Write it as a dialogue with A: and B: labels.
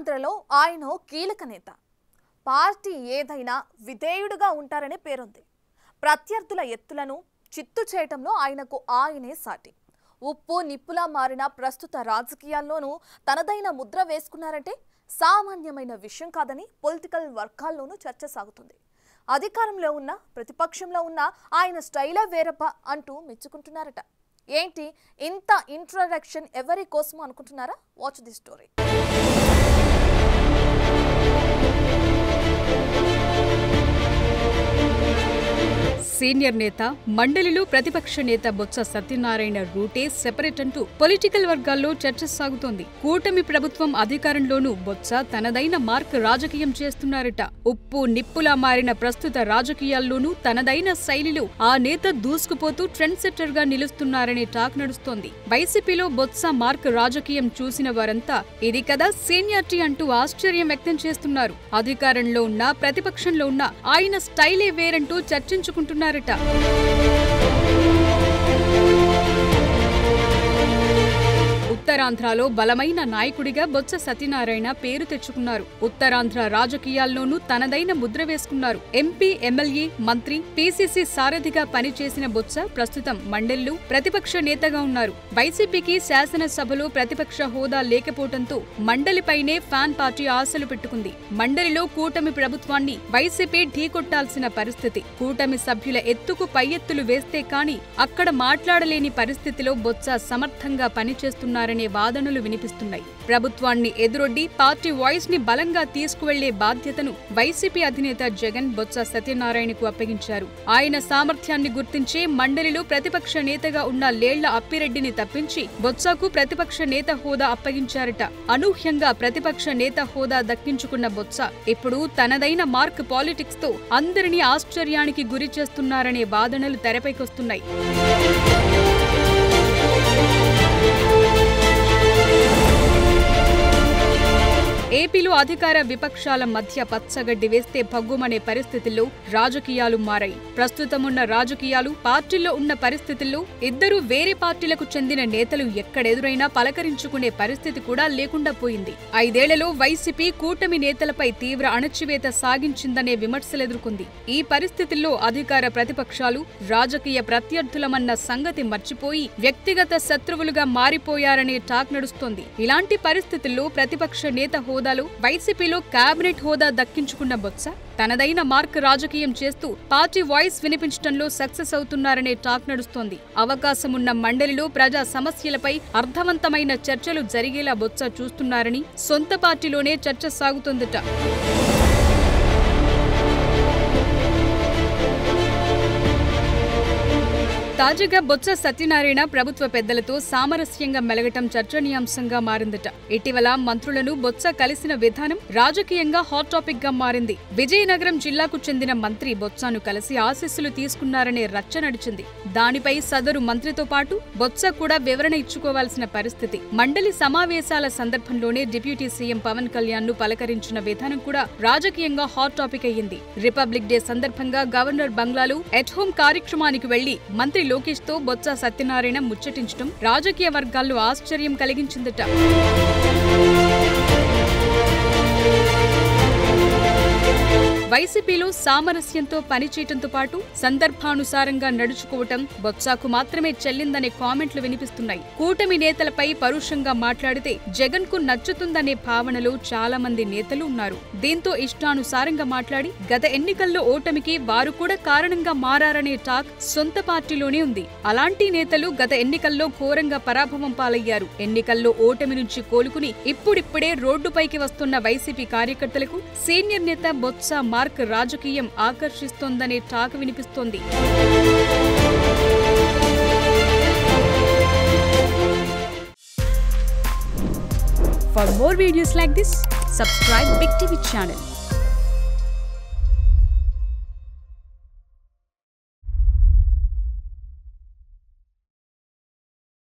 A: ఉత్తరాంధ్రలో ఆయన కీలక నేత. పార్టీ ఏదైనా విధేయుడుగా ఉంటారనే పేరుంది. ప్రత్యర్థుల ఎత్తులను చిత్తు చేయటంలో ఆయనకు ఆయనే సాటి. ఉప్పు నిప్పులా మారిన ప్రస్తుత రాజకీయాల్లోనూ తనదైన ముద్ర వేసుకున్నారంటే సామాన్యమైన విషయం కాదని పొలిటికల్ వర్గాల్లోనూ చర్చ సాగుతుంది. అధికారంలో ఉన్న ప్రతిపక్షంలో ఉన్న ఆయన స్టైలే వేరప్ప అంటూ మెచ్చుకుంటున్నారట. ఏంటి ఇంత ఇంట్రడక్షన్ ఎవరి కోసం అనుకుంటున్నారా? Watch the story.
B: సీనియర్ నేత, మండలిలో ప్రతిపక్ష నేత బొత్స సత్యనారాయణ రూటే సెపరేట్ అంటూ పొలిటికల్ వర్గాల్లో చర్చ సాగుతోంది. కూటమి ప్రభుత్వం అధికారంలోనూ బొత్స తనదైన మార్క్ రాజకీయం చేస్తున్నారట. ఉప్పు నిప్పులా మారిన ప్రస్తుత రాజకీయాల్లోనూ తనదైన శైలిలో ఆ నేత దూసుకుపోతూ ట్రెండ్ సెట్టర్ గా నిలుస్తున్నారనే టాక్ నడుస్తోంది. వైసీపీలో బొత్స మార్క్ రాజకీయం చూసిన వారంతా ఇది కదా సీనియారిటీ అంటూ ఆశ్చర్యం వ్యక్తం చేస్తున్నారు. అధికారంలో ఉన్న ప్రతిపక్షంలో ఉన్న ఆయన స్టైలే వేరంటూ చర్చించుకుంటున్నారు. ఉత్తరాంధ్రలో బలమైన నాయకుడిగా బొత్స సత్యనారాయణ పేరు తెచ్చుకున్నారు. ఉత్తరాంధ్ర రాజకీయాల్లోనూ తనదైన ముద్ర వేసుకున్నారు. ఎంపీ, ఎమ్మెల్యే, మంత్రి, పీసీసీ సారథిగా పనిచేసిన బొత్స ప్రస్తుతం మండలిలో ప్రతిపక్ష నేతగా ఉన్నారు. వైసీపీకి శాసనసభలో ప్రతిపక్ష హోదా లేకపోవడంతో మండలిపైనే ఫ్యాన్ పార్టీ ఆశలు పెట్టుకుంది. మండలిలో కూటమి ప్రభుత్వాన్ని వైసీపీ ఢీకొట్టాల్సిన పరిస్థితి. కూటమి సభ్యుల ఎత్తుకు పై ఎత్తులు వేస్తే కాని అక్కడ మాట్లాడలేని పరిస్థితిలో బొత్స సమర్థంగా పనిచేస్తున్నారనే వాదనలు వినిపిస్తున్నాయి. ప్రభుత్వాన్ని ఎదురొడ్డి పార్టీ వాయిస్ ని బలంగా తీసుకువెళ్లే బాధ్యతను వైసీపీ అధినేత జగన్ బొత్స సత్యనారాయణకు అప్పగించారు. ఆయన సామర్థ్యాన్ని గుర్తించే మండలిలో ప్రతిపక్ష నేతగా ఉన్న లేళ్ల అప్పిరెడ్డిని తప్పించి బొత్సకు ప్రతిపక్ష నేత హోదా అప్పగించారట. అనూహ్యంగా ప్రతిపక్ష నేత హోదా దక్కించుకున్న బొత్స ఇప్పుడు తనదైన మార్క్ పాలిటిక్స్ తో అందరినీ ఆశ్చర్యానికి గురి చేస్తున్నారనే వాదనలు తెరపైకొస్తున్నాయి. ఏపీలో అధికార విపక్షాల మధ్య పచ్చగడ్డి వేస్తే భగ్గుమనే పరిస్థితుల్లో రాజకీయాలు మారాయి. ప్రస్తుతమున్న రాజకీయాలు, పార్టీల్లో ఉన్న పరిస్థితుల్లో ఇద్దరు వేరే పార్టీలకు చెందిన నేతలు ఎక్కడెదురైనా పలకరించుకునే పరిస్థితి కూడా లేకుండా పోయింది. 5 ఏళ్లలో వైసీపీ కూటమి నేతలపై తీవ్ర అణచివేత సాగించిందనే విమర్శలెదుర్కొంది. ఈ పరిస్థితుల్లో అధికార ప్రతిపక్షాలు రాజకీయ ప్రత్యర్థులమన్న సంగతి మర్చిపోయి వ్యక్తిగత శత్రువులుగా మారిపోయారనే టాక్ నడుస్తోంది. ఇలాంటి పరిస్థితుల్లో ప్రతిపక్ష నేత హోదాలో వైసీపీలో కేబినెట్ హోదా దక్కించుకున్న బొత్స తనదైన మార్క్ రాజకీయం చేస్తూ పార్టీ వాయిస్ వినిపించడంలో సక్సెస్ అవుతున్నారనే టాక్ నడుస్తోంది. అవకాశమున్న మండలిలో ప్రజా సమస్యలపై అర్థవంతమైన చర్చలు జరిగేలా బొత్స చూస్తున్నారని సొంత పార్టీలోనే చర్చ సాగుతోందట. తాజాగా బొత్స సత్యనారాయణ ప్రభుత్వ పెద్దలతో సామరస్యంగా మెలగటం చర్చనీయాంశంగా మారిందట. ఇటీవల మంత్రులను బొత్స కలిసిన విధానం రాజకీయంగా హాట్ టాపిక్ గా మారింది. విజయనగరం జిల్లాకు చెందిన మంత్రి బొత్సను కలిసి ఆశీస్సులు తీసుకున్నారనే రచ్చ నడిచింది. దానిపై సదరు మంత్రితో పాటు బొత్స కూడా వివరణ ఇచ్చుకోవాల్సిన పరిస్థితి. మండలి సమావేశాల సందర్భంలోనే డిప్యూటీ సీఎం పవన్ కళ్యాణ్ ను పలకరించిన విధానం కూడా రాజకీయంగా హాట్ టాపిక్ అయ్యింది. రిపబ్లిక్ డే సందర్భంగా గవర్నర్ బంగ్లాలో ఎట్ హోం కార్యక్రమానికి వెళ్లి మంత్రి లోకేష్ తో బొత్స సత్యనారాయణ ముచ్చటించడం రాజకీయ వర్గాల్లో ఆశ్చర్యం కలిగించిందట. వైసీపీలో సామరస్యంతో పనిచేయటంతో పాటు సందర్భానుసారంగా నడుచుకోవటం బొత్సకు మాత్రమే చెల్లిందనే కామెంట్లు వినిపిస్తున్నాయి. కూటమి నేతలపై పరుషంగా మాట్లాడితే జగన్ కు నచ్చుతుందనే భావనలో చాలా మంది నేతలు ఉన్నారు. దీంతో ఇష్టానుసారంగా మాట్లాడి గత ఎన్నికల్లో ఓటమికి వారు కూడా కారణంగా మారారనే టాక్ సొంత పార్టీలోనే ఉంది. అలాంటి నేతలు గత ఎన్నికల్లో ఘోరంగా పరాభవం పాలయ్యారు. ఎన్నికల్లో ఓటమి నుంచి కోలుకుని ఇప్పుడిప్పుడే రోడ్డుపైకి వస్తున్న వైసీపీ కార్యకర్తలకు సీనియర్ నేత బొత్స మార్క్ రాజకీయం ఆకర్షిస్తోందనే టాక్ వినిపిస్తోంది. For more videos like this, subscribe Big TV channel.